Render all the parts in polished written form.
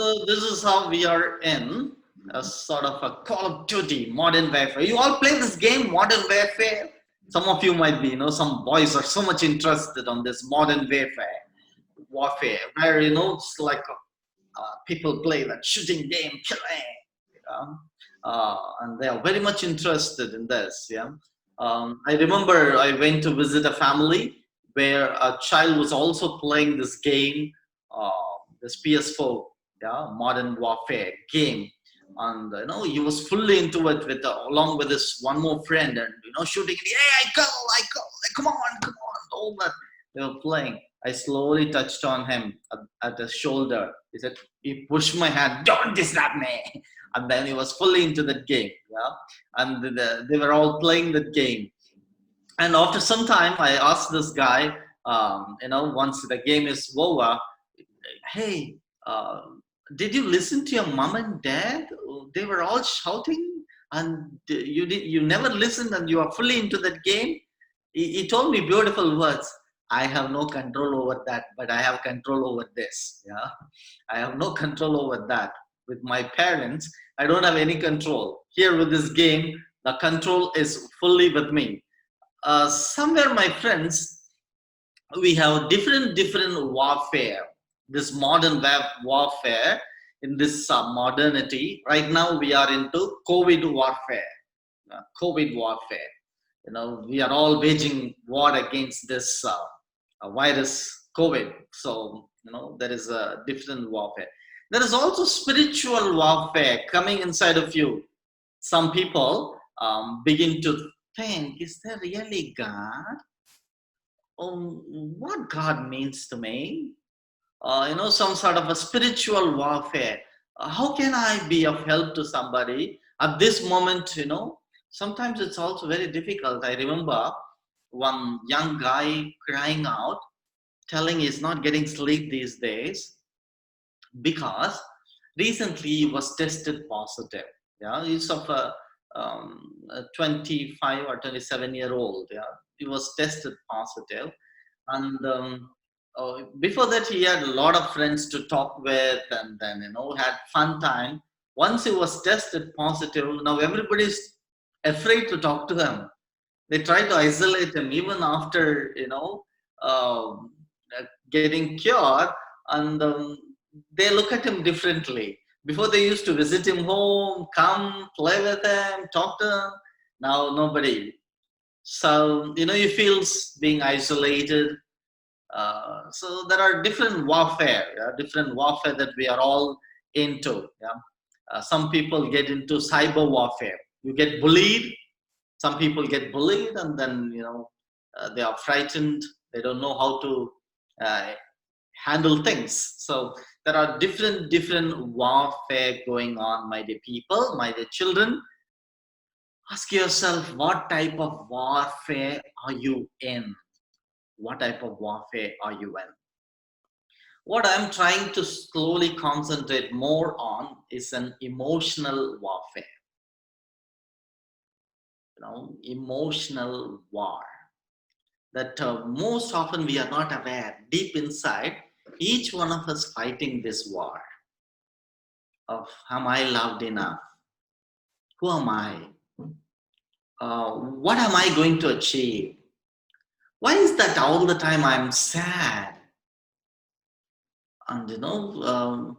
So this is how we are in a sort of a Call of Duty, Modern Warfare. You all play this game, Modern Warfare. Some of you might be, some boys are so much interested on this Modern Warfare, where it's like people play that shooting game, killing, and they are very much interested in this. Yeah, I remember I went to visit a family where a child was also playing this game, this PS4, yeah, Modern Warfare game, and he was fully into it with along with his one more friend, and shooting. Hey, I go, come on, all that they were playing. I slowly touched on him at the shoulder. He pushed my hand, don't disturb me. And then he was fully into that game. Yeah. And they were all playing that game. And after some time, I asked this guy, once the game is over, hey, did you listen to your mom and dad? They were all shouting and you never listened and you are fully into that game. He told me beautiful words. I have no control over that, but I have control over this. Yeah, I have no control over that. With my parents, I don't have any control. Here with this game, the control is fully with me. Somewhere, my friends, we have different warfare. This modern warfare, in this modernity. Right now, we are into COVID warfare. COVID warfare. We are all waging war against this virus COVID. So there is a different warfare. There is also spiritual warfare coming inside of you. Some people begin to think, is there really God? What God means to me? Some sort of a spiritual warfare. How can I be of help to somebody at this moment? Sometimes it's also very difficult. I remember one young guy crying out, telling he's not getting sleep these days because recently he was tested positive. Yeah, he's of a 25 or 27-year-old. Yeah, he was tested positive, and before that he had a lot of friends to talk with, and then had fun time. Once he was tested positive, now everybody's afraid to talk to him. They try to isolate him even after um, getting cured, and they look at him differently. Before they used to visit him home, come play with him, talk to him. Now nobody. So he feels being isolated. So there are different warfare, that we are all into. Yeah, some people get into cyber warfare. You get bullied. Some people get bullied, and then they are frightened. They don't know how to handle things. So there are different warfare going on, my dear people, my dear children. Ask yourself, what type of warfare are you in? What type of warfare are you in? What I'm trying to slowly concentrate more on is an emotional warfare. Emotional war. That most often we are not aware. Deep inside, each one of us fighting this war of, am I loved enough? Who am I? What am I going to achieve? Why is that all the time I'm sad? And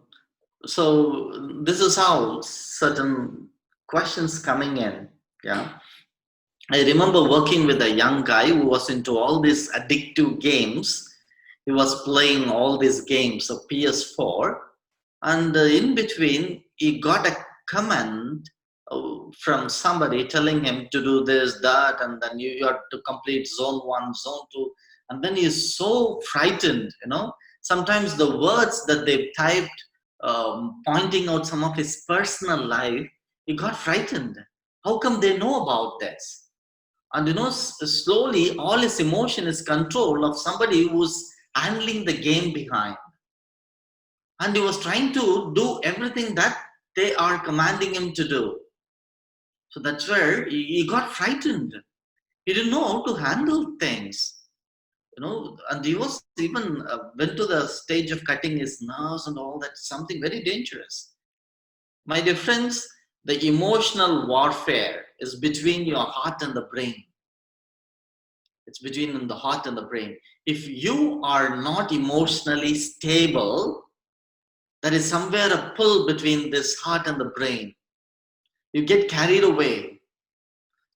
so this is how certain questions coming in. Yeah, I remember working with a young guy who was into all these addictive games. He was playing all these games of PS4, and in between he got a comment from somebody telling him to do this, that, and then you have to complete zone 1, zone 2, and then he's so frightened. Sometimes the words that they typed, pointing out some of his personal life, he got frightened. How come they know about this? And slowly all his emotion is control of somebody who's handling the game behind. And he was trying to do everything that they are commanding him to do. So that's where he got frightened. He didn't know how to handle things. And he was even went to the stage of cutting his nose and all that, something very dangerous. My dear friends, the emotional warfare is between your heart and the brain. It's between the heart and the brain. If you are not emotionally stable, there is somewhere a pull between this heart and the brain. You get carried away.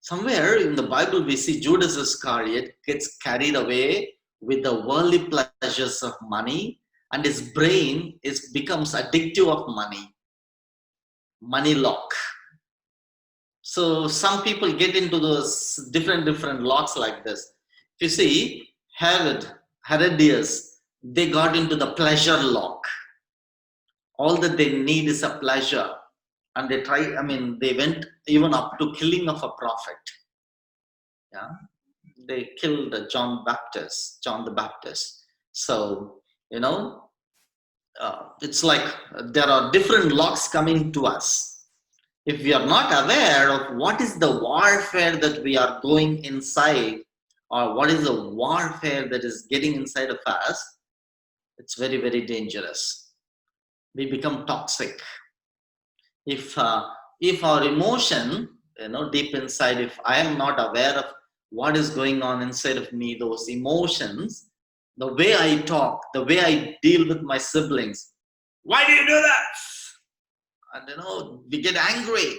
Somewhere in the Bible, we see Judas Iscariot gets carried away with the worldly pleasures of money, and his brain becomes addictive of money lock. So some people get into those different locks like this. If you see Herodias, they got into the pleasure lock. All that they need is a pleasure, and they went even up to killing of a prophet. Yeah, they killed John the Baptist. So it's like there are different locks coming to us. If we are not aware of what is the warfare that we are going inside, or what is the warfare that is getting inside of us, it's very, very dangerous. We become toxic. If our emotion, deep inside, if I am not aware of what is going on inside of me, those emotions, the way I talk, the way I deal with my siblings, why do you do that? And we get angry.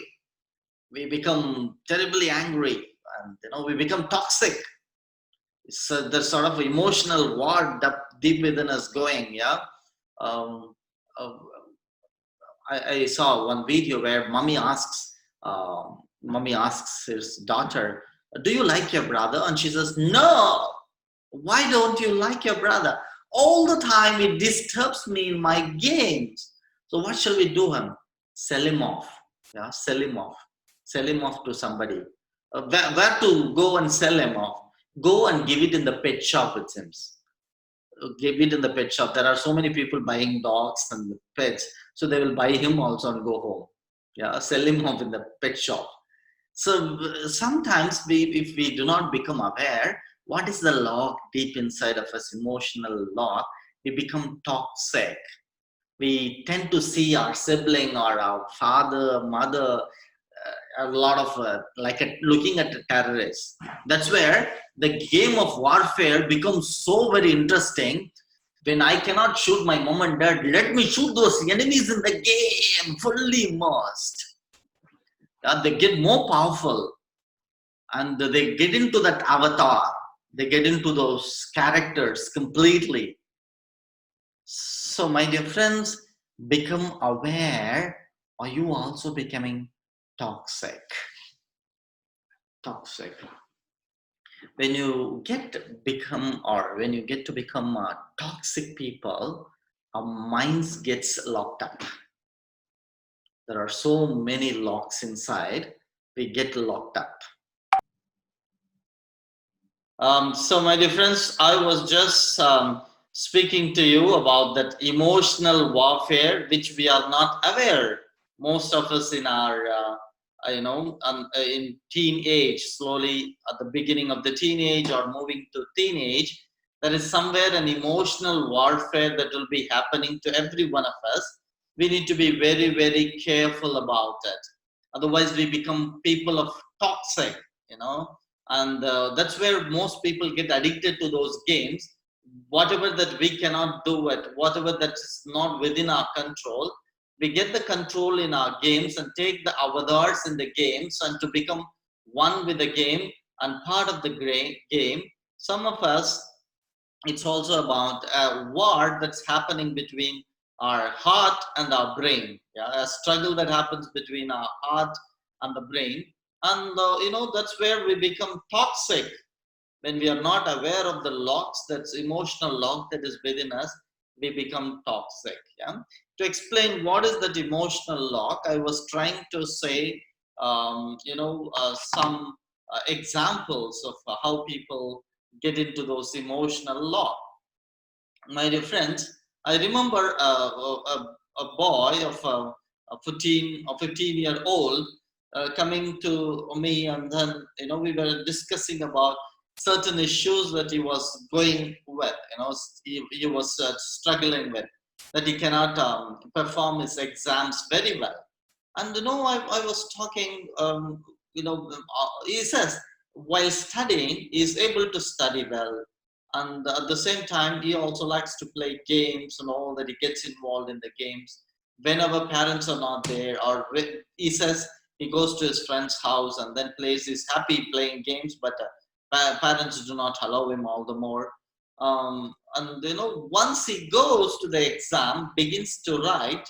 We become terribly angry, and we become toxic. So the sort of emotional war deep within us going. Yeah. Um, uh, I saw one video where mommy asks his daughter, "Do you like your brother?" And she says, "No. Why don't you like your brother? All the time it disturbs me in my games. So what shall we do him? Sell him off. Yeah, sell him off. Sell him off to somebody. Where to go and sell him off? Go and give it in the pet shop, it seems. Give it in the pet shop. There are so many people buying dogs and pets, so they will buy him also and go home. Yeah, sell him off in the pet shop. So sometimes if we do not become aware, what is the lock deep inside of us, emotional lock, we become toxic. We tend to see our sibling or our father, mother, a lot of looking at a terrorist. That's where the game of warfare becomes so very interesting. When I cannot shoot my mom and dad, let me shoot those enemies in the game, fully immersed. They get more powerful, and they get into that avatar. They get into those characters completely. So, my dear friends, become aware. Are you also becoming toxic? Toxic. When you get to become toxic people, our minds gets locked up. There are so many locks inside. We get locked up. So my dear friends, I was just speaking to you about that emotional warfare, which we are not aware. Most of us in our, in teenage, slowly at the beginning of the teenage or moving to teenage, there is somewhere an emotional warfare that will be happening to every one of us. We need to be very, very careful about it. Otherwise, we become people of toxic, and that's where most people get addicted to those games. Whatever that we cannot do it, whatever that is not within our control, we get the control in our games and take the avatars in the games and to become one with the game and part of the game. Some of us, it's also about a war that's happening between our heart and our brain. Yeah, a struggle that happens between our heart and the brain. And that's where we become toxic. When we are not aware of the locks, that's emotional lock that is within us, we become toxic. Yeah. To explain what is that emotional lock, I was trying to say, some examples of how people get into those emotional lock. My dear friends, I remember a boy of a 15-year-old coming to me, and then we were discussing about certain issues that he was going with, he was struggling with, that he cannot perform his exams very well. And I was talking, he says while studying, he is able to study well. And at the same time, he also likes to play games and all that. He gets involved in the games whenever parents are not there, or he says he goes to his friend's house and then plays. He's happy playing games, but parents do not allow him all the more. And once he goes to the exam, begins to write,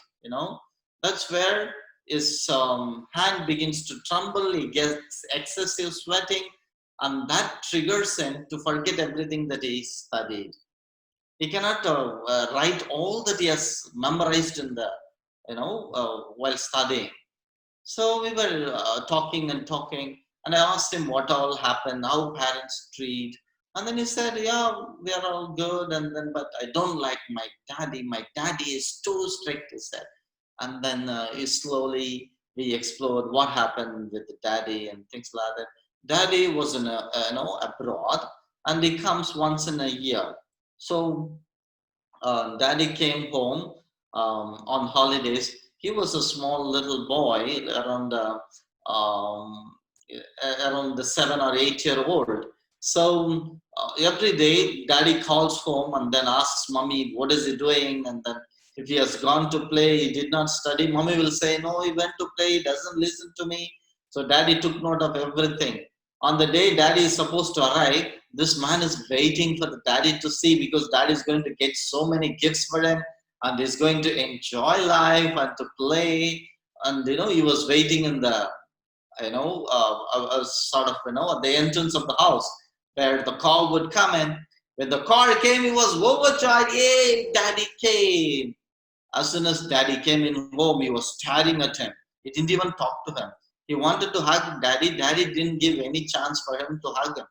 that's where his hand begins to tremble. He gets excessive sweating, and that triggers him to forget everything that he studied. He cannot write all that he has memorized in the, while studying. So we were talking and talking, and I asked him what all happened, how parents treat. And then he said, yeah, we are all good. And then, but I don't like my daddy. My daddy is too strict, he said. And then we explored what happened with the daddy and things like that. Daddy was abroad, and he comes once in a year. So daddy came home on holidays. He was a small little boy, around the 7 or 8 year old. So every day, daddy calls home and then asks mommy, what is he doing? And then if he has gone to play, he did not study, mommy will say, no, he went to play, he doesn't listen to me. So daddy took note of everything. On the day daddy is supposed to arrive, this man is waiting for the daddy to see, because daddy is going to get so many gifts for him and he's going to enjoy life and to play. And he was waiting in the sort of at the entrance of the house where the car would come in. When the car came, he was overjoyed. Yay, daddy came. As soon as daddy came in home, he was staring at him. He didn't even talk to him. He wanted to hug daddy. Daddy didn't give any chance for him to hug him.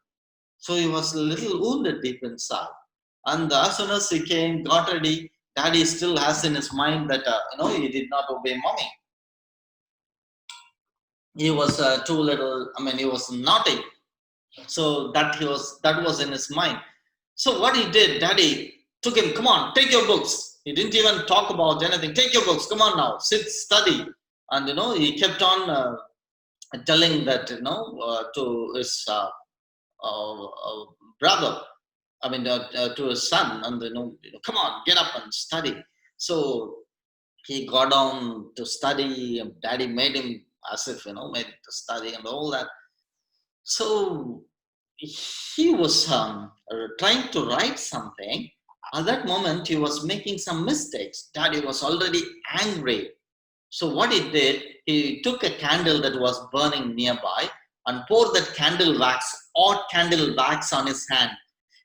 So he was a little wounded deep inside. And as soon as he came, got ready, daddy still has in his mind that, he did not obey mommy. He was too little, he was naughty. So that was in his mind. So what he did, daddy took him, come on, take your books. He didn't even talk about anything. Take your books, come on now, sit, study. And he kept on telling that to his brother, to his son, and come on, get up and study. So he got on to study, and daddy made him as if made him to study and all that. So he was trying to write something. At that moment, he was making some mistakes. Daddy was already angry. So what he did, he took a candle that was burning nearby and poured that hot candle wax on his hand.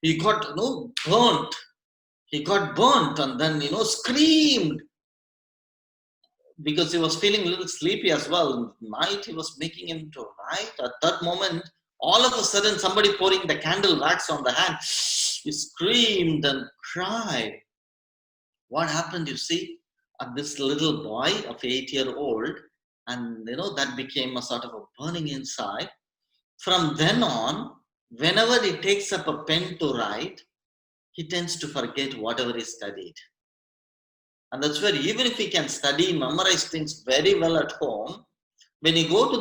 He got burnt. He got burnt and then screamed, because he was feeling a little sleepy as well. Night he was making him to write. At that moment, all of a sudden, somebody pouring the candle wax on the hand. He screamed and cried. What happened, you see? This little boy of 8-year-old, and that became a sort of a burning inside. From then on, whenever he takes up a pen to write, he tends to forget whatever he studied. And that's where, even if he can study, memorize things very well at home, when he goes to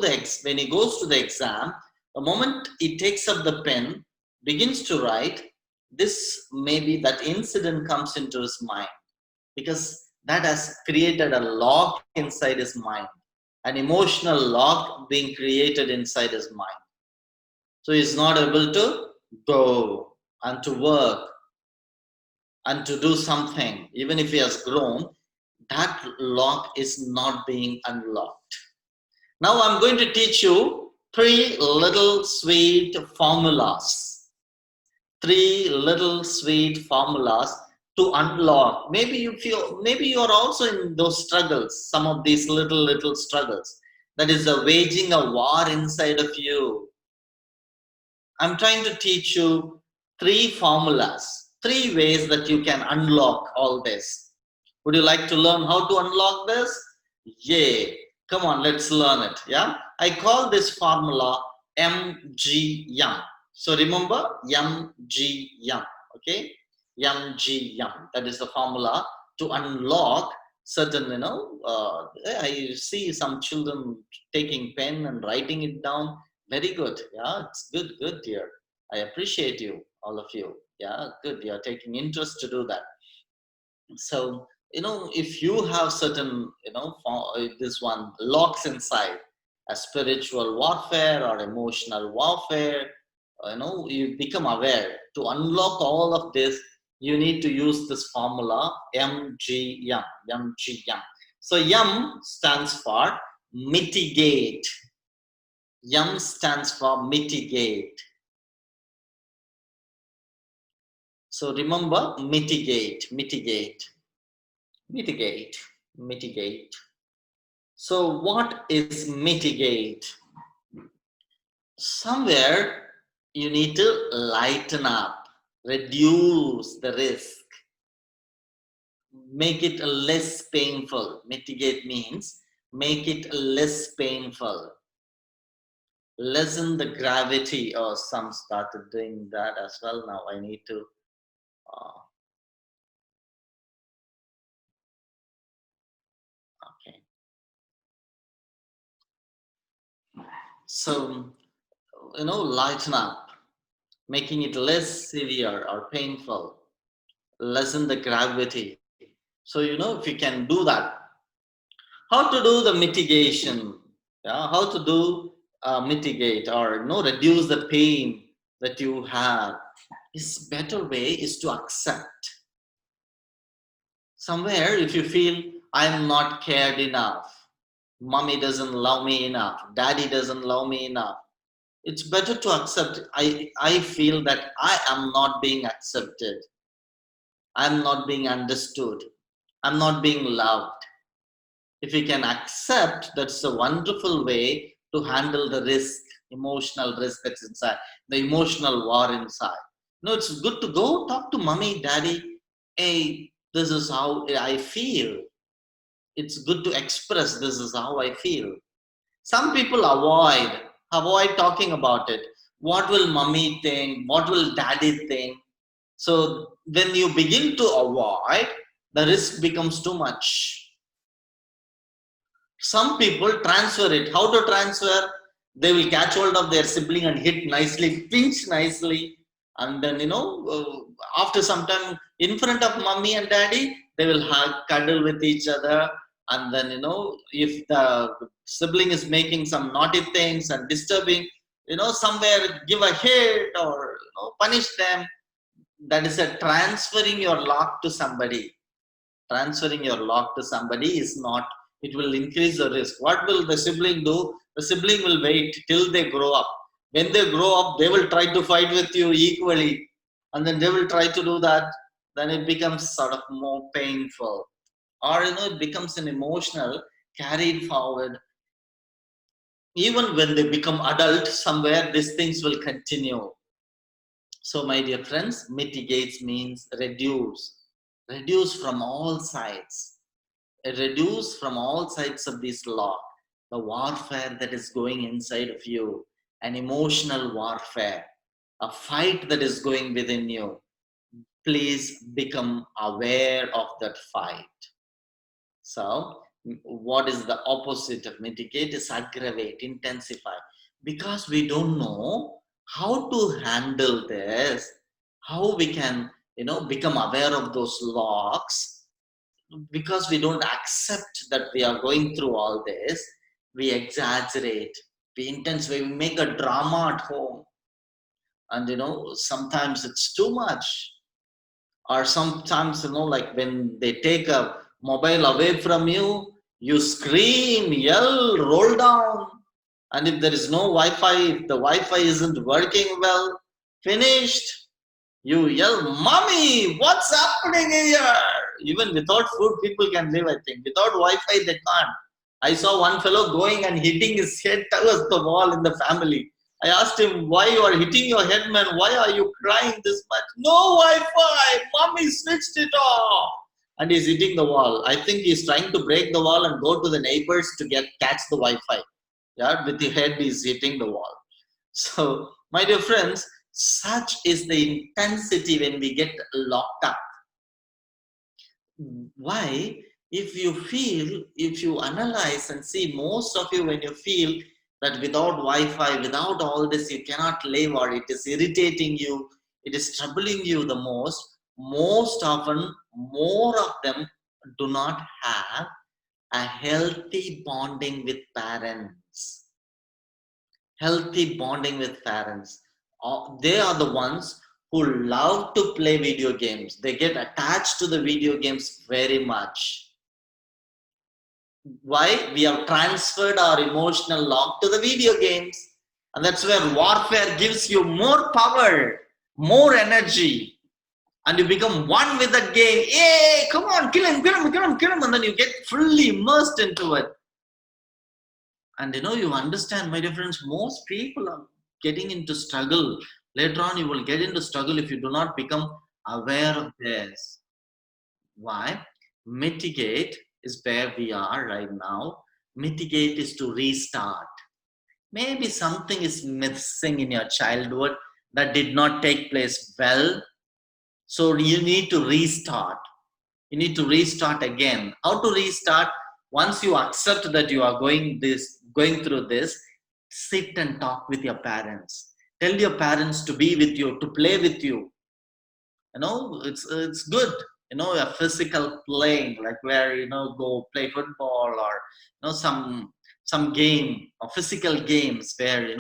the exam, the moment he takes up the pen, begins to write, maybe that incident comes into his mind, because that has created a log inside his mind, an emotional log being created inside his mind. So he's not able to go and to work and to do something. Even if he has grown, that lock is not being unlocked. Now I'm going to teach you 3 little sweet formulas. 3 little sweet formulas to unlock. Maybe you are also in those struggles, some of these little struggles. That is waging a war inside of you. I'm trying to teach you 3 formulas, 3 ways that you can unlock all this. Would you like to learn how to unlock this? Yay! Come on, let's learn it. Yeah, I call this formula MGM. So remember yum, G, yum. Okay, yum, G, yum. That is the formula to unlock certain, I see some children taking pen and writing it down. Very good. Yeah, it's good, good, dear. I appreciate you, all of you. Yeah, good. You're taking interest to do that. So, if you have certain, this one locks inside a spiritual warfare or emotional warfare, you become aware to unlock all of this. You need to use this formula mg yum, mg yum. So yum stands for mitigate. Yum stands for mitigate. So remember mitigate, mitigate, mitigate, mitigate. So what is mitigate? Somewhere you need to lighten up, reduce the risk, make it less painful. Mitigate means make it less painful, lessen the gravity. Or some started doing that as well. Now I need to. Okay. So lighten up, making it less severe or painful, lessen the gravity. So if you can do that, how to do the mitigation, yeah, how to do mitigate or reduce the pain that you have, is better way is to accept. Somewhere if you feel I'm not cared enough, mommy doesn't love me enough, daddy doesn't love me enough, it's better to accept. I feel that I am not being accepted, I'm not being understood, I'm not being loved. If we can accept, that's a wonderful way to handle the risk, emotional risk that's inside, the emotional war inside. It's good to go talk to mommy, daddy. Hey, this is how I feel. It's good to express this is how I feel. Some people avoid talking about it. What will mommy think? What will daddy think? So when you begin to avoid, the risk becomes too much. Some people transfer it. How to transfer? They will catch hold of their sibling and hit nicely, pinch nicely, and then after some time, in front of mommy and daddy, they will hug, cuddle with each other, and then if the sibling is making some naughty things and disturbing, somewhere give a hit or punish them. That is a transferring your lock to somebody. Transferring your lock to somebody is not, it will increase the risk. What will the sibling do? The sibling will wait till they grow up. When they grow up, they will try to fight with you equally, and then they will try to do that. Then it becomes sort of more painful, or it becomes an emotional carried forward. Even when they become adult, somewhere these things will continue. So my dear friends, mitigates means reduce from all sides. Reduce from all sides of this law, the warfare that is going inside of you, an emotional warfare, a fight that is going within you. Please become aware of that fight. So, what is the opposite of mitigate? Is aggravate, intensify. Because we don't know how to handle this, how we can, become aware of those locks. Because we don't accept that we are going through all this, we exaggerate, we intensify, we make a drama at home, and sometimes it's too much. Or sometimes like when they take a mobile away from you, you scream, yell, roll down. And if there is no wi-fi, if the wi-fi isn't working well, finished, you yell, mommy, what's happening here? Even without food, people can live, I think. Without Wi-Fi, they can't. I saw one fellow going and hitting his head towards the wall in the family. I asked him, why you are hitting your head, man? Why are you crying this much? No Wi-Fi, mommy switched it off. And he's hitting the wall. I think he's trying to break the wall and go to the neighbors to catch the Wi-Fi. Yeah, with the head, he's hitting the wall. So, my dear friends, Such is the intensity when we get locked up. Why? If you analyze and see, most of you, when you feel that without Wi-Fi, without all this, you cannot live, or it is irritating you, it is troubling you the most often, more of them do not have a healthy bonding with parents. Healthy bonding with parents. They are the ones who love to play video games. They get attached to the video games very much. Why? We have transferred our emotional lock to the video games. And that's where warfare gives you more power, more energy. And you become one with that game. Hey, come on, kill him, kill him, kill him, kill him. And then you get fully immersed into it. And you understand, my dear friends, most people are getting into struggle. Later on, you will get into struggle if you do not become aware of this. Why? Mitigate is where we are right now. Mitigate is to restart. Maybe something is missing in your childhood that did not take place well. So you need to restart. You need to restart again. How to restart? Once you accept that you are going through this, sit and talk with your parents. Tell your parents to be with you, to play with you. It's good. A physical playing, like where go play football, or some game, or physical games where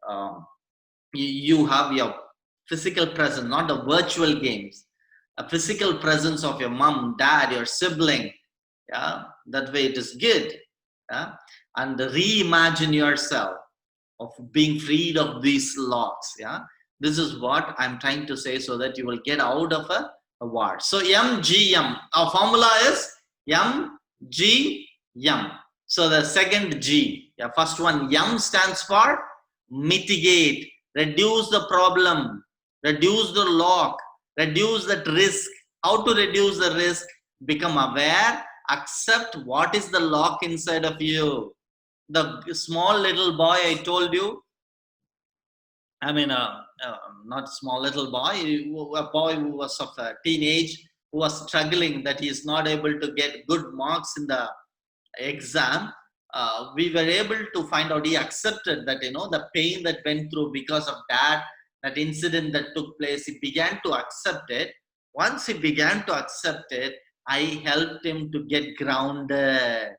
um, you have your physical presence, not the virtual games. A physical presence of your mom, dad, your sibling. Yeah, that way it is good. Yeah, and reimagine yourself of being freed of these locks. Yeah, this is what I'm trying to say, so that you will get out of a war. So MGM, our formula is MGM. So the second G, yeah, first one, M stands for mitigate, reduce the problem, reduce the lock, reduce that risk. How to reduce the risk? Become aware, accept what is the lock inside of you. The small little boy I told you, I mean, not small little boy, a boy who was of a teenage, who was struggling that he is not able to get good marks in the exam. We were able to find out, he accepted that, the pain that went through because of that incident that took place, he began to accept it. Once he began to accept it, I helped him to get grounded.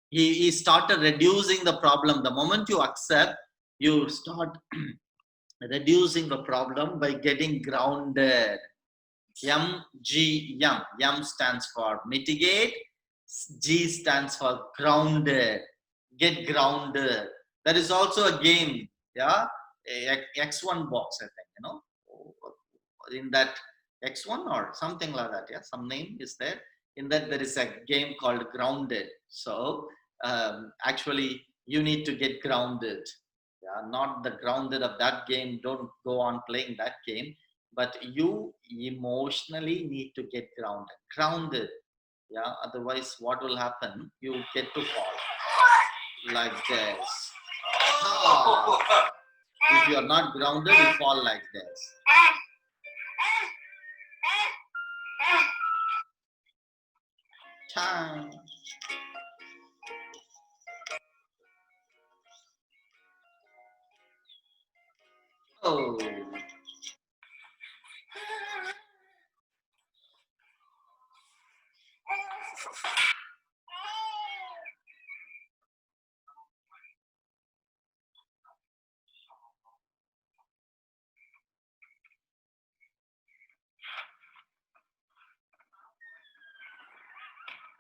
He started reducing the problem. The moment you accept, you start reducing the problem by getting grounded. MGM. M stands for mitigate. G stands for grounded. Get grounded. There is also a game, yeah, X1 box, I think, in that X1 or something like that, yeah, some name is there. In that, there is a game called Grounded. So actually, you need to get grounded. Yeah, not the grounded of that game. Don't go on playing that game, but you emotionally need to get grounded. Grounded. Yeah, otherwise, what will happen? You get to fall like this. Ah. If you are not grounded, you fall like this. Time. Oh.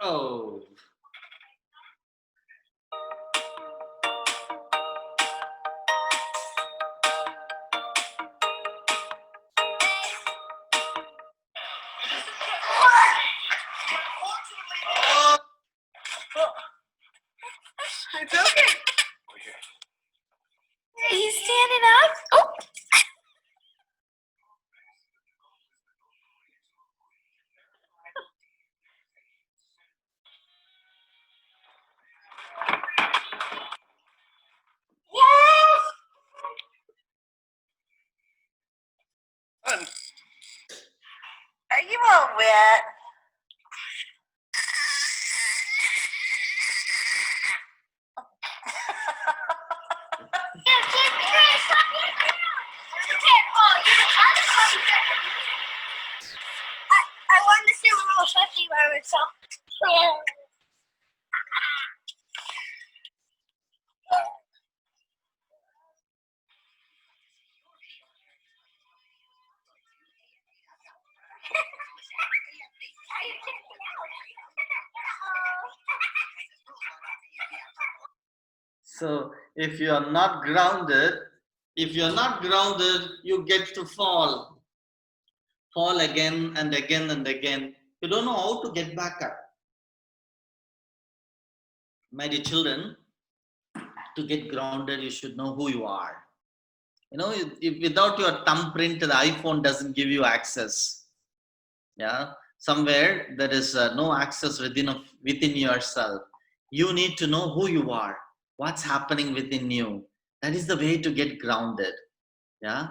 Oh. It's okay. He's standing up. Oh. Yes. So if you are not grounded, you get to fall again and again and again. You don't know how to get back up. My dear children, to get grounded, you should know who you are. If without your thumbprint, the iPhone doesn't give you access. Yeah, somewhere there is no access within yourself. You need to know who you are, what's happening within you. That is the way to get grounded. Yeah,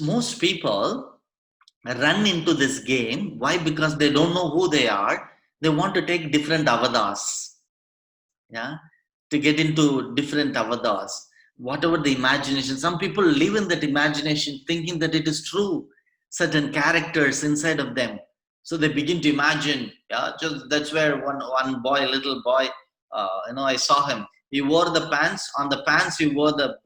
most people run into this game. Why? Because they don't know who they are. They want to take different avatars. Yeah, to get into different avatars, whatever the imagination. Some people live in that imagination thinking that it is true, certain characters inside of them, so they begin to imagine. Yeah, just that's where one boy, little boy, I saw him. He wore the pants. On the pants he wore the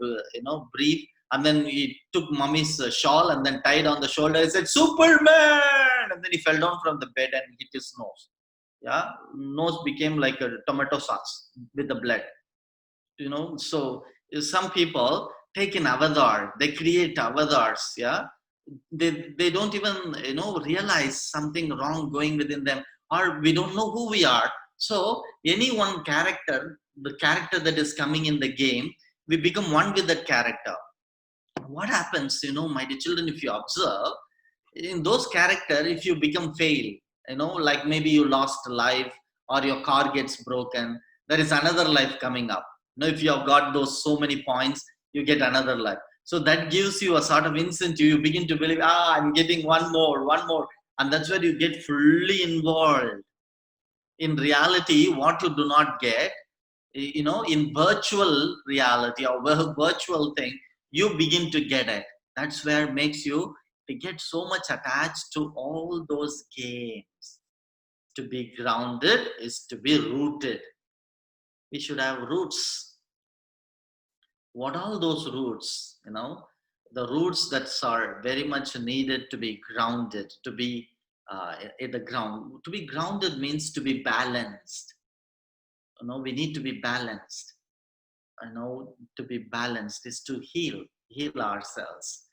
brief, and then he took mommy's shawl and then tied on the shoulder. He said, Superman, and then he fell down from the bed and hit his nose. Yeah, nose became like a tomato sauce with the blood. So some people take an avatar, they create avatars. Yeah, they don't even realize something wrong going within them, or we don't know who we are. So any one character, the character that is coming in the game, we become one with that character. What happens, my dear children, if you observe in those character, if you become fail, like maybe you lost a life or your car gets broken, there is another life coming up. If you have got those so many points, you get another life. So that gives you a sort of incentive. You begin to believe, I'm getting one more, and that's where you get fully involved. In reality, what you do not get, in virtual reality or virtual thing, you begin to get it. That's where it makes you to get so much attached to all those games. To be grounded is to be rooted. We should have roots. What are those roots? The roots that are very much needed to be grounded, to be in the ground. To be grounded means to be balanced. We need to be balanced. To be balanced is to heal ourselves.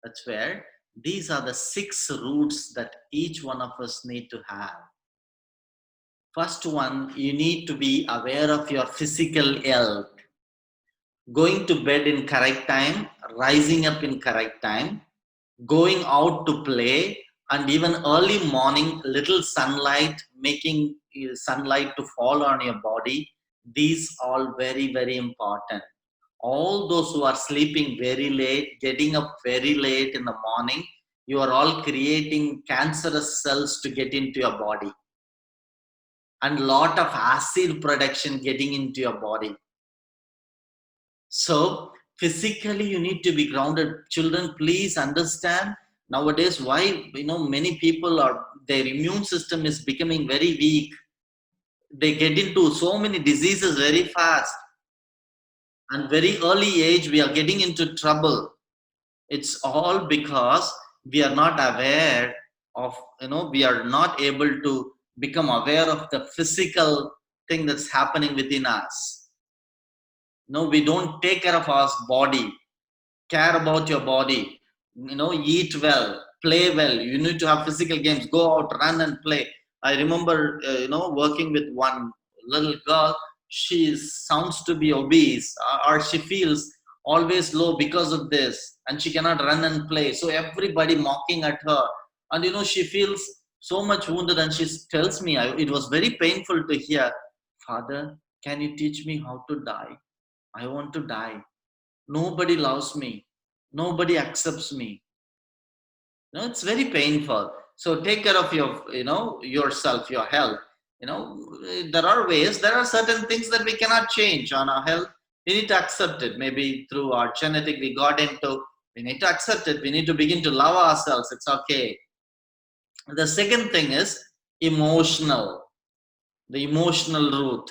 That's where these are the 6 roots that each one of us need to have. First one, you need to be aware of your physical health. Going to bed in correct time, rising up in correct time, going out to play, and even early morning, little sunlight, making sunlight to fall on your body. These all very, very important. All those who are sleeping very late, getting up very late in the morning, you are all creating cancerous cells to get into your body, and lot of acid production getting into your body. So physically you need to be grounded. Children, please understand nowadays why many people are, their immune system is becoming very weak. They get into so many diseases very fast, and very early age we are getting into trouble. It's all because we are not aware of, we are not able to become aware of the physical thing that's happening within us. We don't take care of our body. Care about your body. Eat well, play well. You need to have physical games. Go out, run and play. I remember, working with one little girl. She sounds to be obese, or she feels always low because of this, and she cannot run and play. So everybody mocking at her, and she feels so much wounded. And she tells me, it was very painful to hear, Father, can you teach me how to die? I want to die. Nobody loves me. Nobody accepts me. It's very painful. So take care of your, yourself, your health. There are ways, there are certain things that we cannot change on our health. We need to accept it. Maybe through our genetic we got into, we need to accept it. We need to begin to love ourselves. It's okay. The second thing is emotional. The emotional root.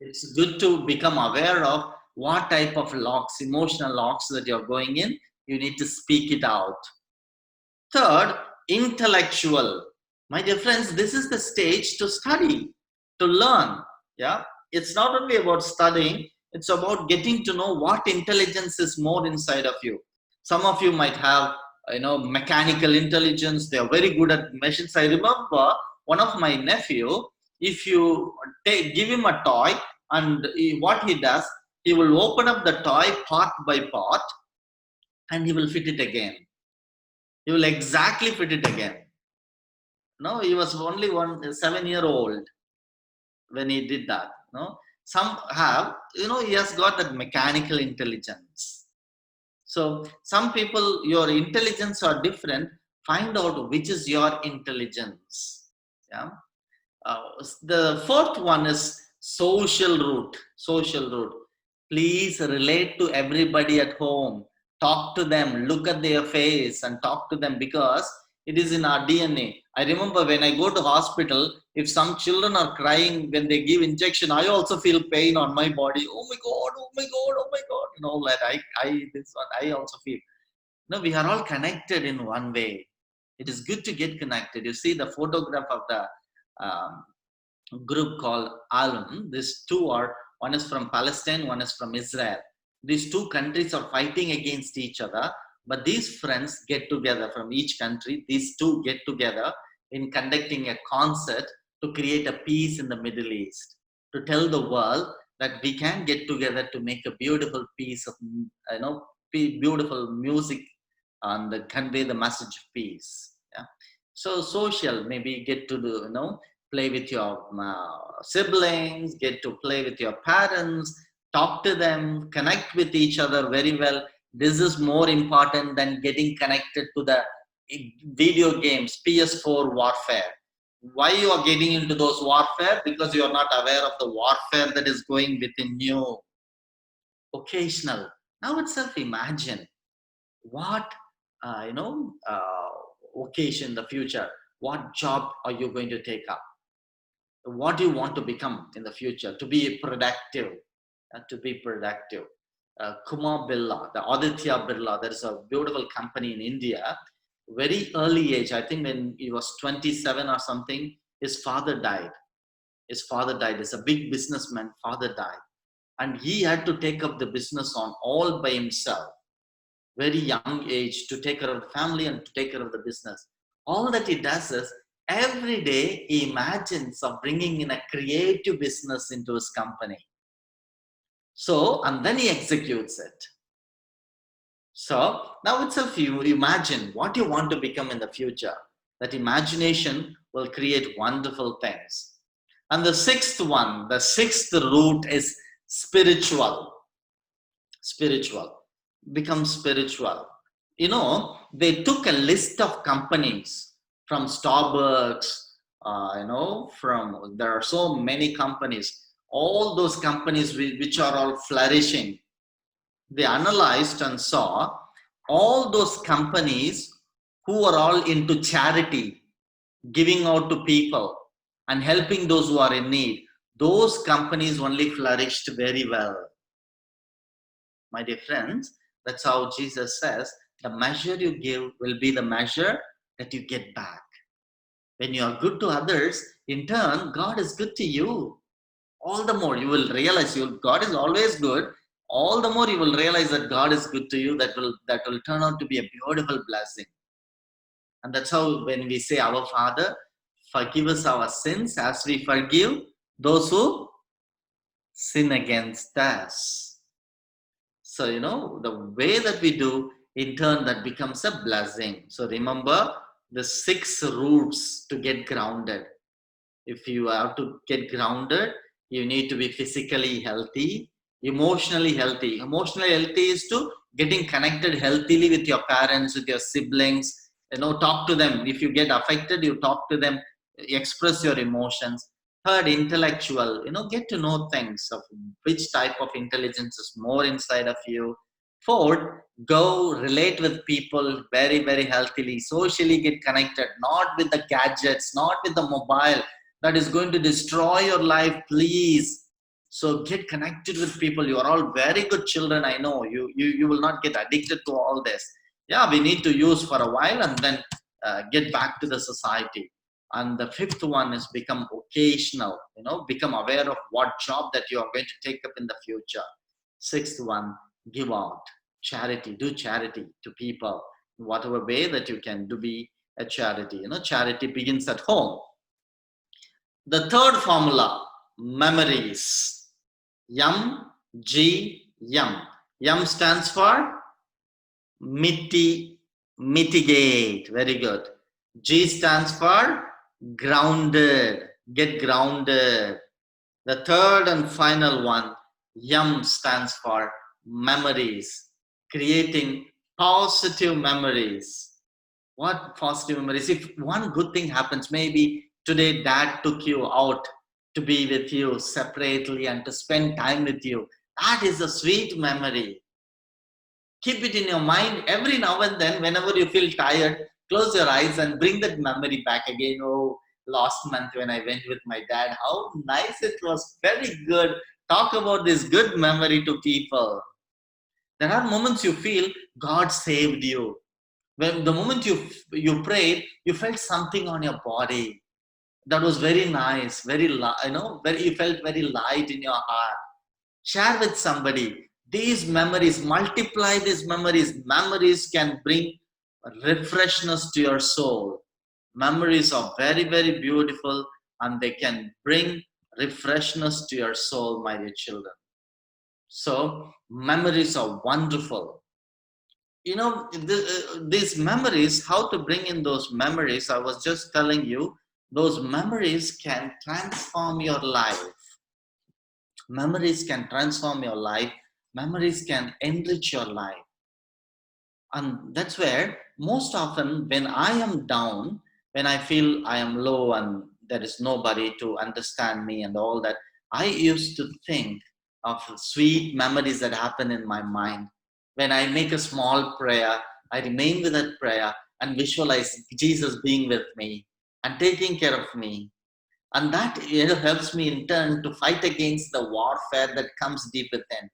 It's good to become aware of what type of locks, emotional locks that you're going in. You need to speak it out. Third, intellectual. My dear friends, this is the stage to study, to learn. Yeah, it's not only about studying. It's about getting to know what intelligence is more inside of you. Some of you might have, mechanical intelligence. They are very good at machines. I remember one of my nephew, if you give him a toy, and what he does, he will open up the toy part by part, and he will fit it again. He will exactly fit it again. No, he was only 7-year old when he did that. No, some have, he has got that mechanical intelligence. So some people, your intelligence are different. Find out which is your intelligence. Yeah. The fourth one is social route. Social route. Please relate to everybody at home. Talk to them. Look at their face and talk to them, because it is in our DNA. I remember when I go to hospital, if some children are crying when they give injection, I also feel pain on my body. Oh my God! Oh my God! Oh my God! And all that. I also feel. No, we are all connected in one way. It is good to get connected. You see the photograph of the um, group called Alum. These two are, one is from Palestine, one is from Israel. These two countries are fighting against each other, but these friends get together from each country. These two get together in conducting a concert to create a peace in the Middle East, to tell the world that we can get together to make a beautiful piece of, beautiful music, and convey the message of peace. Yeah. So social, maybe get to do, play with your siblings, get to play with your parents, talk to them, connect with each other very well. This is more important than getting connected to the video games, PS4 warfare. Why you are getting into those warfare? Because you are not aware of the warfare that is going within you. Occasional. Now itself, imagine what, occasion in the future. What job are you going to take up? What do you want to become in the future? To be productive. Kumar Birla, the Aditya Birla, there is a beautiful company in India. Very early age, I think when he was 27 or something, his father died. His father died. He's a big businessman. Father died, and he had to take up the business on all by himself. Very young age, to take care of the family and to take care of the business. All that he does is every day he imagines of bringing in a creative business into his company. So, and then he executes it. So now itself, you imagine what you want to become in the future. That imagination will create wonderful things. And the sixth root is spiritual. Spiritual. Become spiritual. They took a list of companies from Starbucks, there are so many companies, all those companies which are all flourishing. They analyzed and saw all those companies who are all into charity, giving out to people and helping those who are in need. Those companies only flourished very well. My dear friends, that's how Jesus says, the measure you give will be the measure that you get back. When you are good to others, in turn, God is good to you. All the more you will realize God is always good. All the more you will realize that God is good to you. That will turn out to be a beautiful blessing. And that's how when we say, our Father, forgive us our sins as we forgive those who sin against us. So, the way that we do, in turn, that becomes a blessing. So remember the 6 roots to get grounded. If you have to get grounded, you need to be physically healthy, emotionally healthy. Emotionally healthy is to getting connected healthily with your parents, with your siblings. Talk to them. If you get affected, you talk to them, express your emotions. Third, intellectual. Get to know things of which type of intelligence is more inside of you. Fourth, go relate with people very, very healthily. Socially get connected, not with the gadgets, not with the mobile. That is going to destroy your life, please. So get connected with people. You are all very good children. I know you will not get addicted to all this. Yeah, we need to use for a while and then get back to the society. And the fifth one is become occasional. Become aware of what job that you are going to take up in the future. Sixth one, give out. Charity, do charity to people. In whatever way that you can do, be a charity. Charity begins at home. The third formula, memories. Yum, G, yum. Yum stands for mitigate. Very good. G stands for grounded. Get grounded. The third and final one, YUM, stands for memories. Creating positive memories. What positive memories? If one good thing happens, maybe today dad took you out to be with you separately and to spend time with you. That is a sweet memory. Keep it in your mind every now and then. Whenever you feel tired, close your eyes and bring that memory back again. Oh, last month when I went with my dad, how nice it was. Very good. Talk about this good memory to people. There are moments you feel God saved you. When the moment you prayed, you felt something on your body that was very nice, very very, you felt very light in your heart. Share with somebody. These memories, multiply these memories. Memories can bring refreshness to your soul. Memories are very, very beautiful and they can bring refreshness to your soul, my dear children. So, memories are wonderful. These memories, how to bring in those memories, I was just telling you, those memories can transform your life. Memories can transform your life. Memories can enrich your life. And that's where most often when I am down, when I feel I am low and there is nobody to understand me and all that, I used to think of sweet memories that happen in my mind. When I make a small prayer, I remain with that prayer and visualize Jesus being with me and taking care of me. And that helps me in turn to fight against the warfare that comes deep within.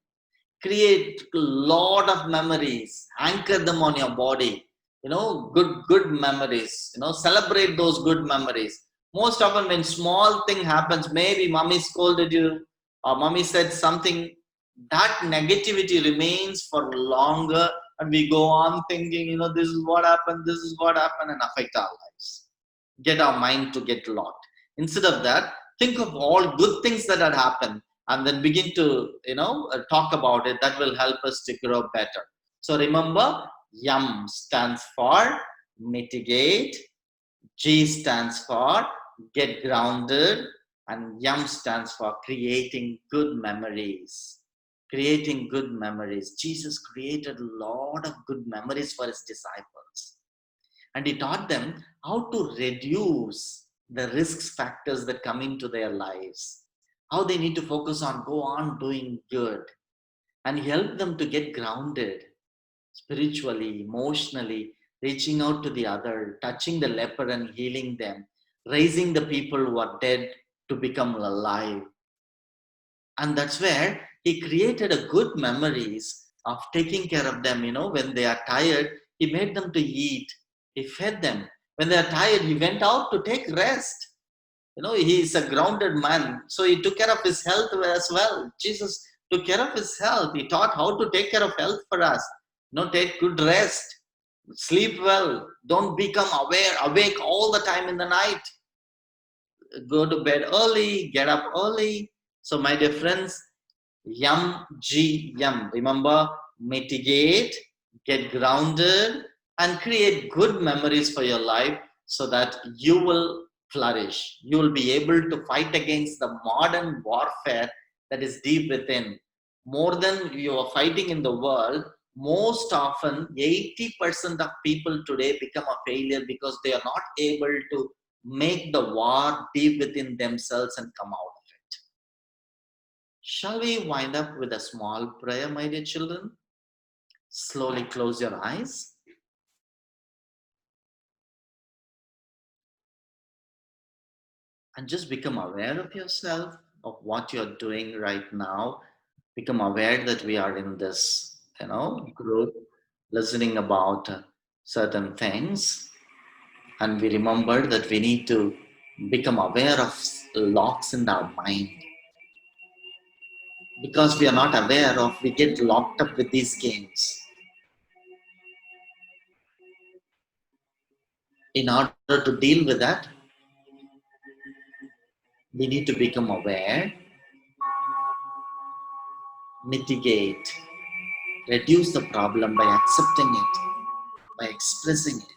Create a lot of memories, anchor them on your body. Good memories. Celebrate those good memories. Most often, when small thing happens, maybe mommy scolded you or mommy said something, that negativity remains for longer, and we go on thinking, this is what happened, and affect our lives. Get our mind to get locked. Instead of that, think of all good things that had happened and then begin to talk about it. That will help us to grow better. So remember, YUM stands for mitigate, G stands for get grounded, and YUM stands for creating good memories. Creating good memories. Jesus created a lot of good memories for his disciples, and he taught them how to reduce the risk factors that come into their lives, how they need to focus on go on doing good, and he helped them to get grounded spiritually, emotionally, reaching out to the other, touching the leper and healing them, raising the people who are dead to become alive. And that's where he created a good memories of taking care of them. When they are tired, he made them to eat. He fed them. When they are tired, he went out to take rest. He is a grounded man. So he took care of his health as well. Jesus took care of his health. He taught how to take care of health for us. Take good rest. Sleep well. Don't become awake all the time in the night. Go to bed early, get up early. So my dear friends, YUM, G, YUM. Remember, mitigate, get grounded, and create good memories for your life so that you will flourish. You will be able to fight against the modern warfare that is deep within. More than you are fighting in the world, most often 80% of people today become a failure because they are not able to make the war deep within themselves and come out. Shall we wind up with a small prayer, my dear children? Slowly close your eyes. And just become aware of yourself, of what you're doing right now. Become aware that we are in this, group, listening about certain things. And we remember that we need to become aware of locks in our mind. because we are not aware of, we get locked up with these games. In order to deal with that, we need to become aware, mitigate, reduce the problem by accepting it, by expressing it.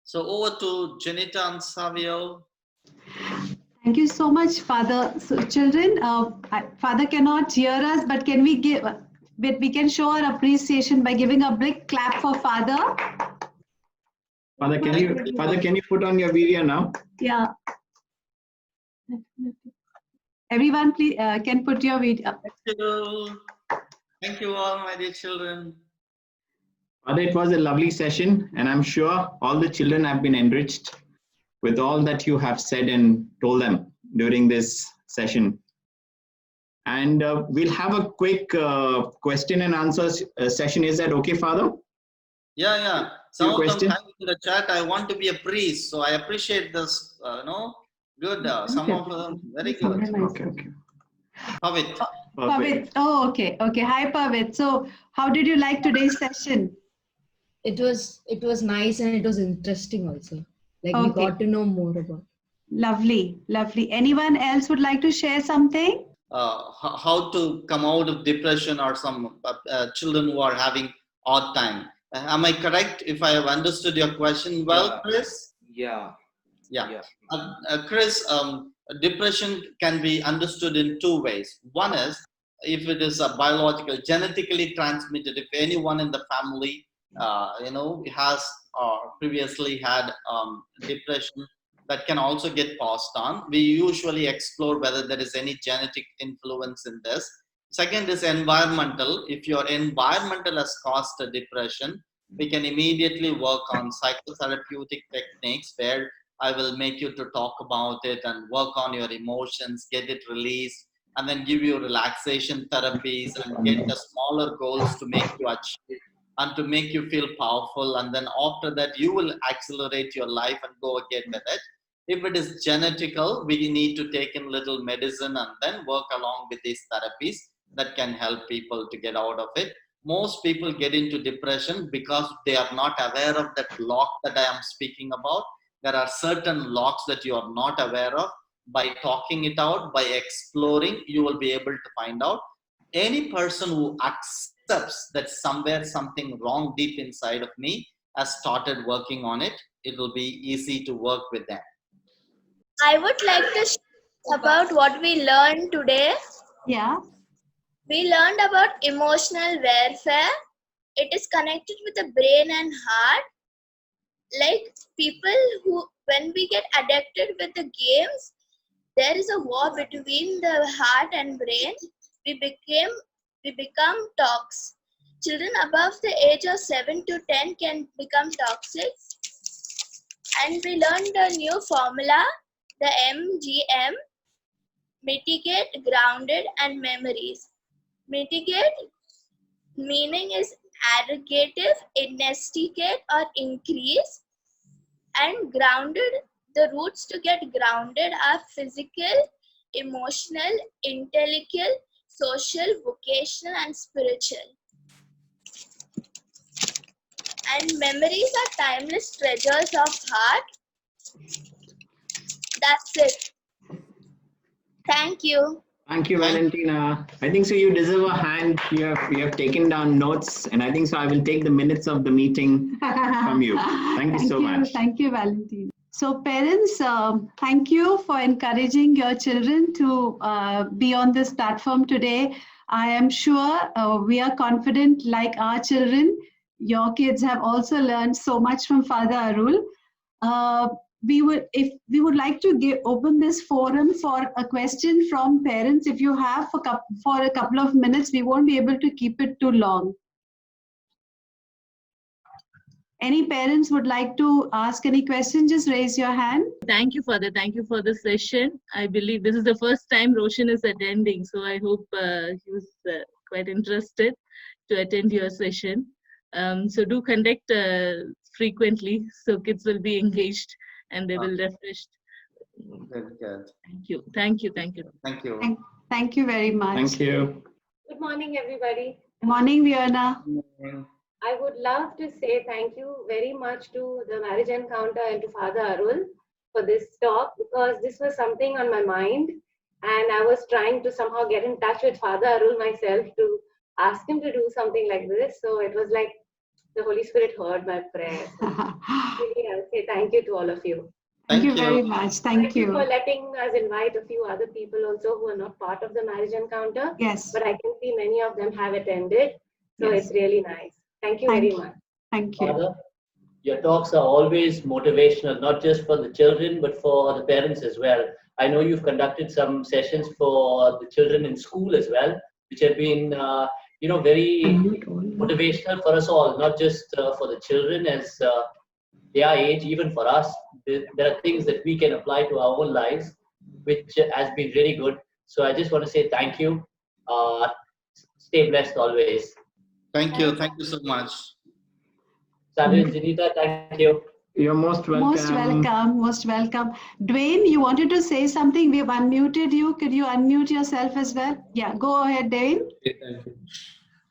So over to Janita and Savio. Thank you so much, Father. So, children, Father cannot hear us, but can we give? But we can show our appreciation by giving a big clap for Father. Father, can you put on your video now? Yeah. Everyone, please can put your video. Thank you all, my dear children. Father, it was a lovely session, and I'm sure all the children have been enriched with all that you have said and told them during this session. And we'll have a quick question and answer session. Is that okay, Father? Yeah. Some of them question? type in the chat, I want to be a priest. So I appreciate this, good. Some of them, very good. Okay. Pavit. Pavit. Oh, okay. Hi, Pavit. So, how did you like today's session? It was nice and it was interesting also. Like we got to know more about. Lovely. Anyone else would like to share something? How to come out of depression, or some children who are having odd time. Am I correct if I have understood your question well, Chris? Yeah. Chris, depression can be understood in two ways. One is if it is a biological, genetically transmitted. If anyone in the family, has previously had depression, that can also get passed on. We usually explore whether there is any genetic influence in this. Second is environmental. If your environmental has caused a depression, we can immediately work on psychotherapeutic techniques where I will make you to talk about it and work on your emotions, get it released, and then give you relaxation therapies and get the smaller goals to make you achieve and to make you feel powerful. And then after that, you will accelerate your life and go again with it. If it is genetical, we need to take in little medicine and then work along with these therapies that can help people to get out of it. Most people get into depression because they are not aware of that lock that I am speaking about. There are certain locks that you are not aware of. By talking it out, by exploring, you will be able to find out. Any person who accepts that somewhere something wrong deep inside of me has started working on it, it will be easy to work with them. I would like to share about what we learned today. Yeah. We learned about emotional warfare. It is connected with the brain and heart. Like people who, when we get addicted with the games, there is a war between the heart and brain. We become toxic. Children above the age of 7 to 10 can become toxic. And we learned a new formula, the MGM, mitigate, grounded, and memories. Mitigate meaning is aggregative, investigate, or increase. And grounded, the roots to get grounded are physical, emotional, intellectual, social, vocational, and spiritual. And memories are timeless treasures of heart. That's it. Thank you. Thank you, Valentina. I think so. You deserve a hand. You have taken down notes, and I think so. I will take the minutes of the meeting from you. Thank you so much. Thank you, Valentina. So parents, thank you for encouraging your children to be on this platform today. I am sure we are confident, like our children, your kids have also learned so much from Father Arul. We would like to open this forum for a question from parents. If you have for a couple of minutes, we won't be able to keep it too long. Any parents would like to ask any question, just raise your hand. Thank you, Father. Thank you for the session. I believe this is the first time Roshan is attending, so I hope he was quite interested to attend your session. So do conduct frequently, so kids will be engaged and they will refreshed. Good. Thank you. Thank you. Thank you. Thank you. Thank you very much. Thank you. Good morning, everybody. Morning, Vienna. I would love to say thank you very much to the Marriage Encounter and to Father Arul for this talk, because this was something on my mind and I was trying to somehow get in touch with Father Arul myself to ask him to do something like this. So it was like the Holy Spirit heard my prayer. So really, I'll say thank you to all of you. Thank you very much. Thank you. For letting us invite a few other people also who are not part of the Marriage Encounter. Yes. But I can see many of them have attended. So Yes. It's really nice. Thank you very much. Thank you. Father, your talks are always motivational, not just for the children, but for the parents as well. I know you've conducted some sessions for the children in school as well, which have been, very motivational for us all, not just for the children as their age, even for us. There are things that we can apply to our own lives, which has been really good. So I just want to say thank you. Stay blessed always. Thank you. Thank you so much. Samuel and Janita, thank you. You're most welcome. Most welcome. Most welcome. Dwayne, you wanted to say something. We have unmuted you. Could you unmute yourself as well? Yeah, go ahead, Dwayne. Okay, thank you.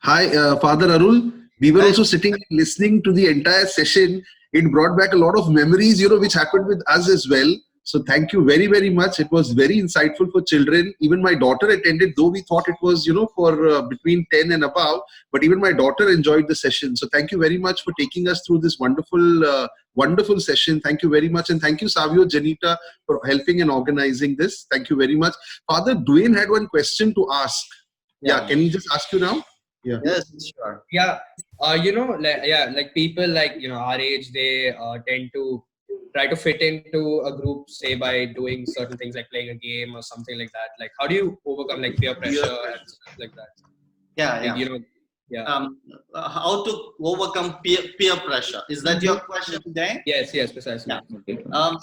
Hi, Father Arul. We were also sitting and listening to the entire session. It brought back a lot of memories, which happened with us as well. So thank you very, very much. It was very insightful for children. Even my daughter attended, though we thought it was, for between 10 and above. But even my daughter enjoyed the session. So thank you very much for taking us through this wonderful session. Thank you very much. And thank you, Savio, Janita, for helping and organizing this. Thank you very much. Father, Dwayne had one question to ask. Yeah, can he just ask you now? Yeah. Yes, sure. Yeah, like people like our age, they tend to try to fit into a group, say by doing certain things like playing a game or something like that. Like, how do you overcome like peer pressure and stuff like that? Yeah. How to overcome peer pressure? Is that your question today? Yes, precisely. Yeah.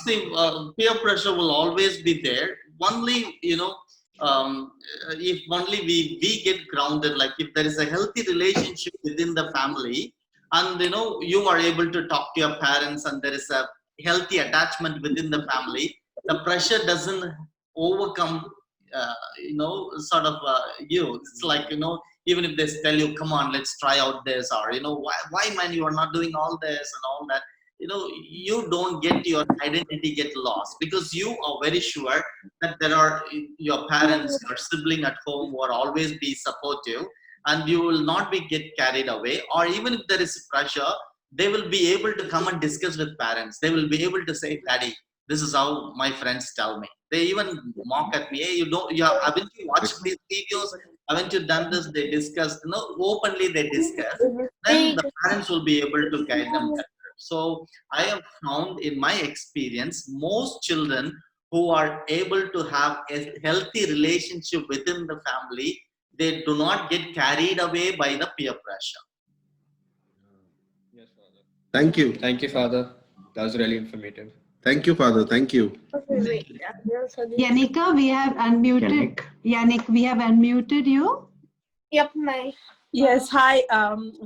Peer pressure will always be there. Only if only we get grounded, like if there is a healthy relationship within the family, and you are able to talk to your parents, and there is a healthy attachment within the family, the pressure doesn't overcome you. It's like even if they tell you, come on, let's try out this, or why man, you are not doing all this and all that, you don't get your identity get lost, because you are very sure that there are your parents, your sibling at home who are always be supportive, and you will not be get carried away. Or even if there is pressure, they will be able to come and discuss with parents. They will be able to say, Daddy, this is how my friends tell me. They even mock at me. Hey, haven't you watched these videos? Haven't you done this? They discuss, openly they discuss. Then the parents will be able to guide them better. So I have found in my experience, most children who are able to have a healthy relationship within the family, they do not get carried away by the peer pressure. Yes, Father. Thank you. Thank you, Father. That was really informative. Thank you, Father. Thank you. Okay, wait. Yanika, we have unmuted. Yannick, we have unmuted you. Yep, my. Yes, hi.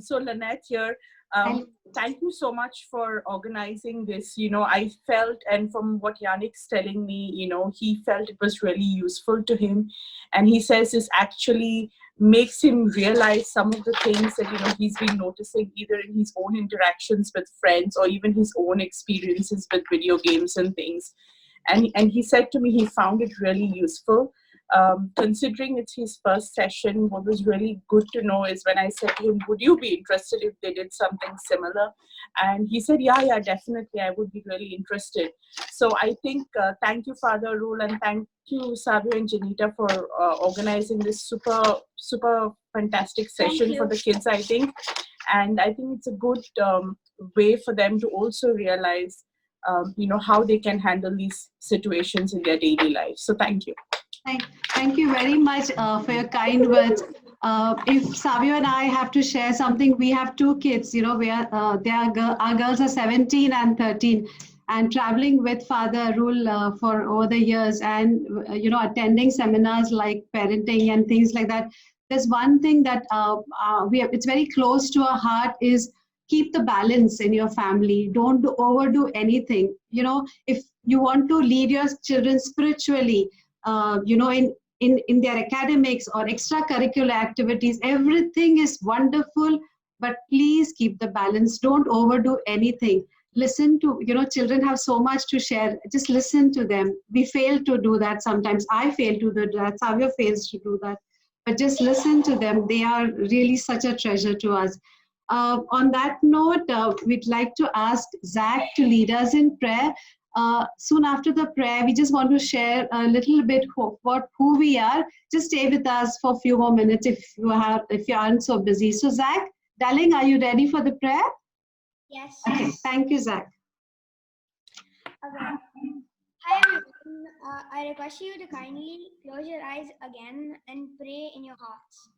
So Lynette here. Hi. Thank you so much for organizing this. I felt, and from what Yannick's telling me, he felt it was really useful to him. And he says this actually makes him realize some of the things that, he's been noticing either in his own interactions with friends or even his own experiences with video games and things. And he said to me he found it really useful. Considering it's his first session, what was really good to know is when I said to him, would you be interested if they did something similar? And he said, yeah, definitely, I would be really interested. So I think, thank you, Father Arul, and thank you, Savio and Janita, for organizing this super fantastic session for the kids, I think. And I think it's a good way for them to also realize, how they can handle these situations in their daily life. So thank you. Thank you very much for your kind words. If Savio and I have to share something, we have two kids. Our girls are 17 and 13, and traveling with Father Arul for over the years, and attending seminars like parenting and things like that. There's one thing that it's very close to our heart is keep the balance in your family. Don't overdo anything. If you want to lead your children spiritually, in their academics or extracurricular activities, everything is wonderful, but please keep the balance. Don't overdo anything. Listen to, children have so much to share. Just listen to them. We fail to do that sometimes. I fail to do that. Savio fails to do that. But just listen to them. They are really such a treasure to us. On that note, we'd like to ask Zach to lead us in prayer. Soon after the prayer, we just want to share a little bit who we are. Just stay with us for a few more minutes if you aren't so busy. So Zach, darling, are you ready for the prayer? Yes. Okay, thank you, Zach. Okay. Hi everyone. I request you to kindly close your eyes again and pray in your hearts.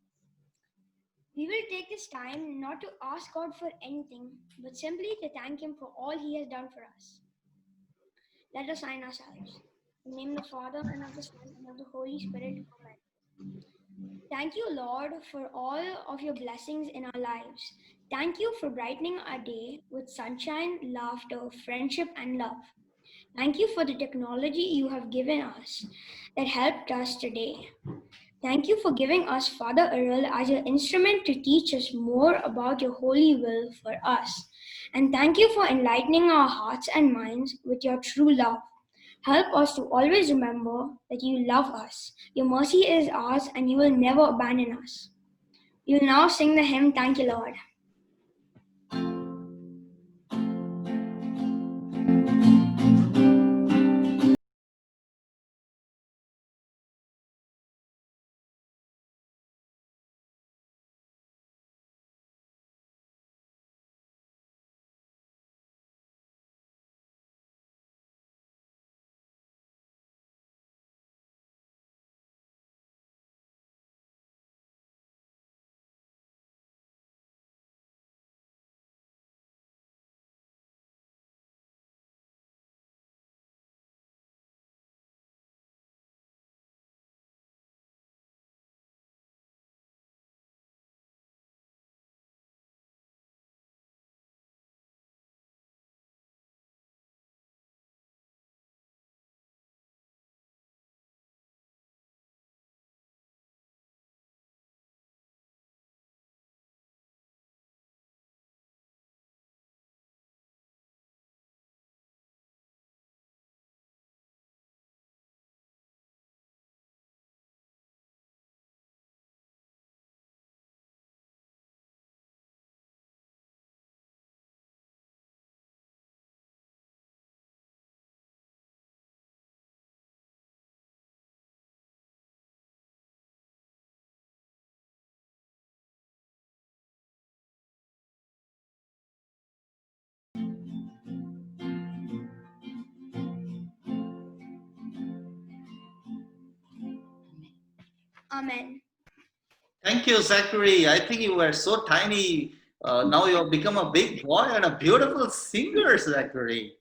We will take this time not to ask God for anything, but simply to thank Him for all He has done for us. Let us sign ourselves. In the name of the Father, and of the Son, and of the Holy Spirit. Amen. Thank you, Lord, for all of your blessings in our lives. Thank you for brightening our day with sunshine, laughter, friendship, and love. Thank you for the technology you have given us that helped us today. Thank you for giving us Father Arul as your instrument to teach us more about your holy will for us. And thank you for enlightening our hearts and minds with your true love. Help us to always remember that you love us. Your mercy is ours and you will never abandon us. We will now sing the hymn, Thank You, Lord. Amen. Thank you, Zachary. I think you were so tiny. Now you have become a big boy and a beautiful singer, Zachary.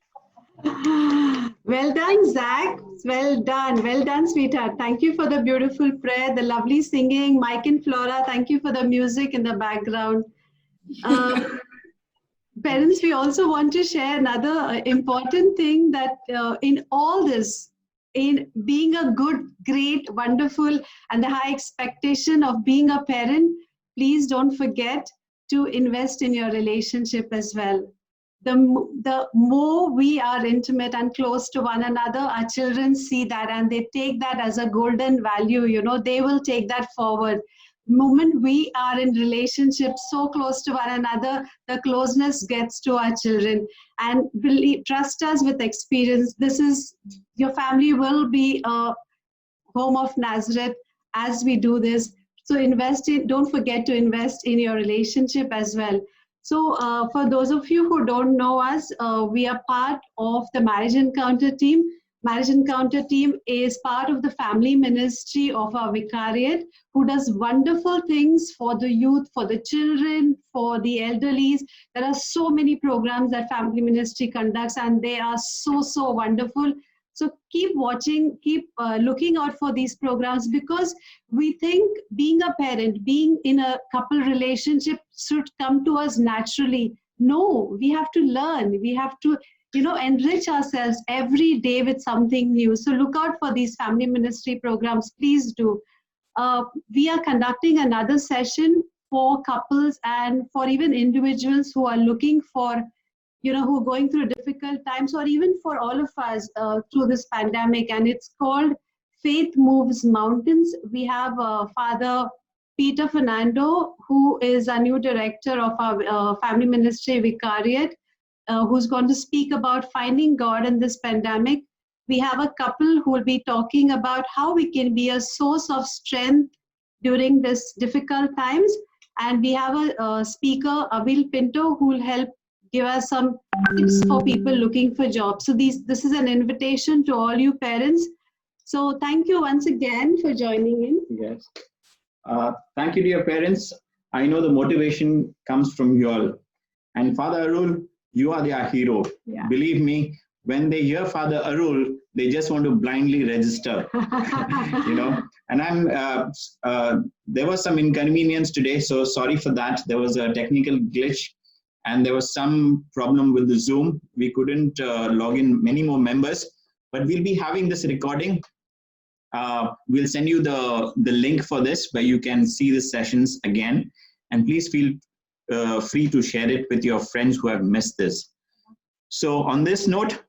Well done, Zach. Well done. Well done, sweetheart. Thank you for the beautiful prayer, the lovely singing. Mike and Flora, thank you for the music in the background. Parents, we also want to share another important thing that in all this, in being a good, great, wonderful, and the high expectation of being a parent, please don't forget to invest in your relationship as well. The more we are intimate and close to one another, our children see that and they take that as a golden value. You know, they will take that forward. Moment we are in relationship so close to one another, the closeness gets to our children. And believe, trust us with experience. This is, your family will be a home of Nazareth as we do this. So invest in, don't forget to invest in your relationship as well. So for those of you who don't know us, we are part of the Marriage Encounter team. Marriage Encounter team is part of the family ministry of our vicariate, who does wonderful things for the youth, for the children, for the elderlies. There are so many programs that family ministry conducts, and they are so, so wonderful. So keep watching, keep looking out for these programs, because we think being a parent, being in a couple relationship should come to us naturally. No, we have to learn. We have to, you know, enrich ourselves every day with something new. So look out for these family ministry programs. Please do. We are conducting another session for couples and for even individuals who are looking for, you know, who are going through difficult times, or even for all of us through this pandemic. And it's called Faith Moves Mountains. We have Father Peter Fernando, who is a new director of our family ministry vicariate, who's going to speak about finding God in this pandemic. We have a couple who will be talking about how we can be a source of strength during this difficult times. And we have a speaker, Abil Pinto, who will help give us some tips for people looking for jobs. So this is an invitation to all you parents. So thank you once again for joining in. Yes. Thank you, dear parents. I know the motivation comes from you all. And Father Arul, you are their hero. Yeah. Believe me, when they hear Father Arul, they just want to blindly register. You know. And there was some inconvenience today, so sorry for that. There was a technical glitch, and there was some problem with the Zoom. We couldn't log in many more members, but we'll be having this recording. We'll send you the link for this, where you can see the sessions again. And please feel free to share it with your friends who have missed this. So on this note,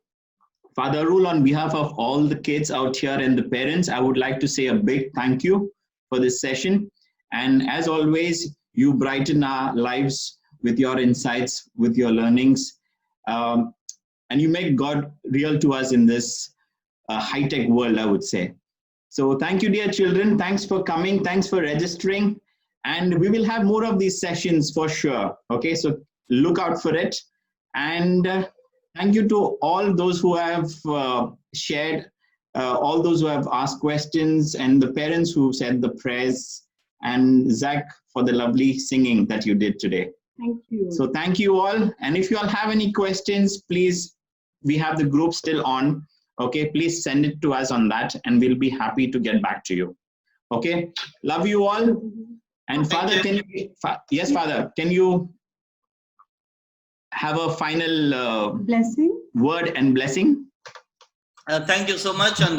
Father Arul, on behalf of all the kids out here and the parents, I would like to say a big thank you for this session. And as always, you brighten our lives with your insights, with your learnings, and you make God real to us in this high-tech world, I would say. So thank you, dear children. Thanks for coming. Thanks for registering. And we will have more of these sessions for sure. Okay, so look out for it. And thank you to all those who have shared, all those who have asked questions, and the parents who said the prayers, and Zach for the lovely singing that you did today. Thank you. So thank you all. And if you all have any questions, please, we have the group still on. Okay, please send it to us on that, and we'll be happy to get back to you. Okay, love you all. And Father, can you, yes, Father, can you have a final blessing word and blessing? Thank you so much. And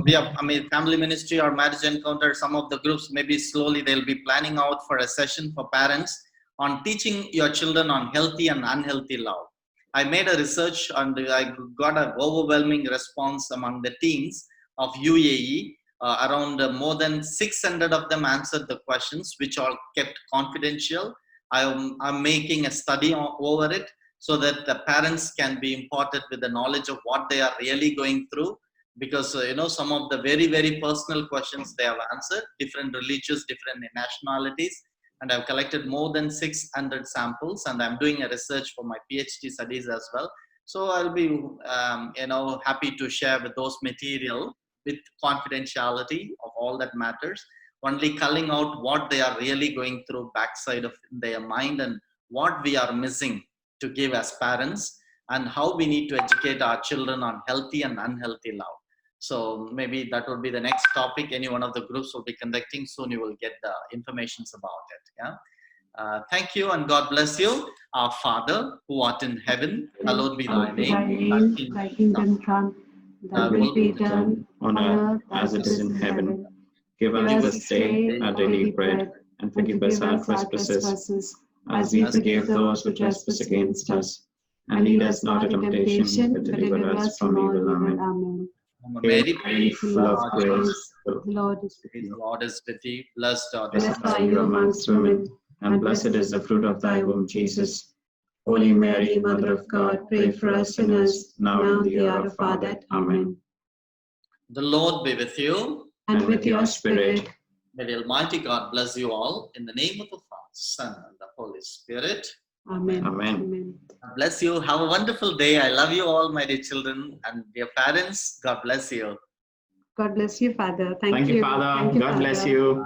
we have, family ministry or marriage encounter. Some of the groups, maybe slowly they'll be planning out for a session for parents on teaching your children on healthy and unhealthy love. I made a research and I got an overwhelming response among the teens of UAE. Around more than 600 of them answered the questions, which are kept confidential. I'm making a study over it, so that the parents can be imparted with the knowledge of what they are really going through. Because, some of the very, very personal questions they have answered, different religions, different nationalities. And I've collected more than 600 samples, and I'm doing a research for my PhD studies as well. So I'll be, happy to share with those material with confidentiality of all that matters, only culling out what they are really going through backside of their mind and what we are missing to give as parents, and how we need to educate our children on healthy and unhealthy love. So maybe that would be the next topic any one of the groups will be conducting. Soon you will get the informations about it. Yeah. Thank you and God bless you. Our Father who art in heaven, hallowed be thy name. Thy kingdom come, thy will be done on earth as it is in heaven. Give us this day our daily bread, and forgive us our trespasses, as we forgive those who trespass against us. And lead us not into temptation, but deliver us from evil. Amen. Mary, Mary, full of grace, The Lord is with the you. Lord is with thee. Blessed are Blessed thou. are you amongst women, and blessed is the fruit of thy womb, Jesus. Holy Mary, Mother of God, pray for us sinners, now and at the hour of our death. Amen. The Lord be with you. And with your spirit. May the Almighty God bless you all in the name of the Father, Son, and the Holy Spirit. Amen. Amen. God bless you. Have a wonderful day. I love you all, my dear children and dear parents. God bless you. God bless you, Father. Thank you, Father. Thank you, God bless Father. you.